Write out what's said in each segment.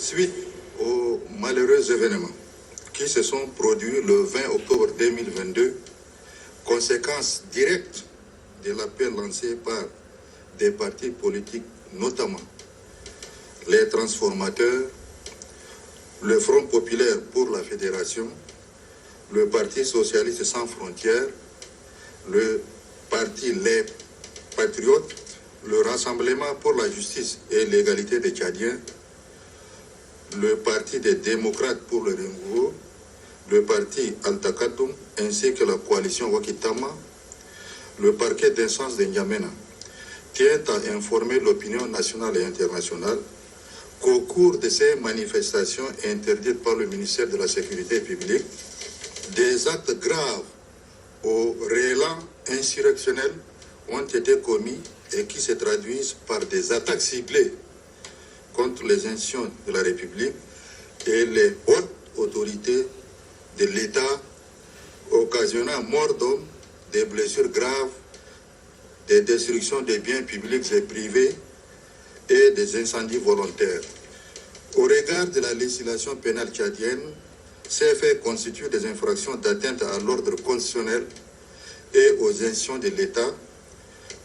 Suite aux malheureux événements qui se sont produits le 20 octobre 2022, conséquence directe de l'appel lancé par des partis politiques, notamment les transformateurs, le Front populaire pour la fédération, le Parti socialiste sans frontières, le Parti Les Patriotes, le Rassemblement pour la justice et l'égalité des Tchadiens, le Parti des démocrates pour le renouveau, le Parti Altakatoum ainsi que la coalition Wakitama, le parquet d'instance de N'Djamena tient à informer l'opinion nationale et internationale qu'au cours de ces manifestations interdites par le ministère de la Sécurité publique, des actes graves au réélan insurrectionnel ont été commis et qui se traduisent par des attaques ciblées contre les institutions de la République et les hautes autorités de l'État, occasionnant mort d'hommes, des blessures graves, des destructions des biens publics et privés et des incendies volontaires. Au regard de la législation pénale tchadienne, ces faits constituent des infractions d'atteinte à l'ordre constitutionnel et aux institutions de l'État,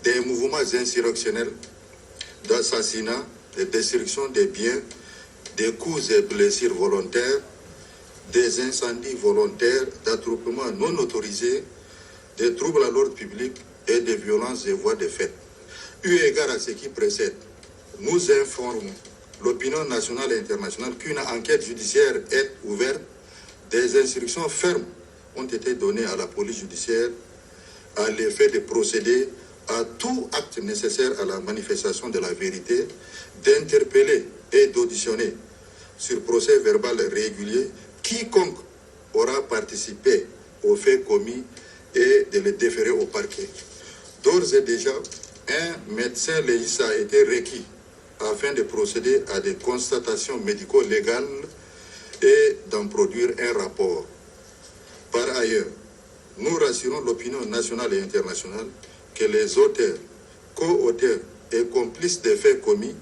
des mouvements insurrectionnels, d'assassinats, de destruction des biens, des coups et blessures volontaires, des incendies volontaires, d'attroupements non autorisés, des troubles à l'ordre public et des violences et voies de fait. Eu égard à ce qui précède, nous informons l'opinion nationale et internationale qu'une enquête judiciaire est ouverte. Des instructions fermes ont été données à la police judiciaire à l'effet de procéder à tout acte nécessaire à la manifestation de la vérité, d'interpeller et d'auditionner sur procès verbal régulier quiconque aura participé aux faits commis et de les déférer au parquet. D'ores et déjà, un médecin légiste a été requis afin de procéder à des constatations médico-légales et d'en produire un rapport. Par ailleurs, nous rassurons l'opinion nationale et internationale que les auteurs, co-auteurs et complices des faits commis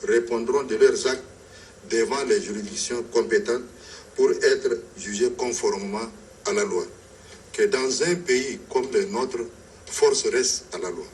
répondront de leurs actes devant les juridictions compétentes pour être jugés conformément à la loi. Que dans un pays comme le nôtre, force reste à la loi.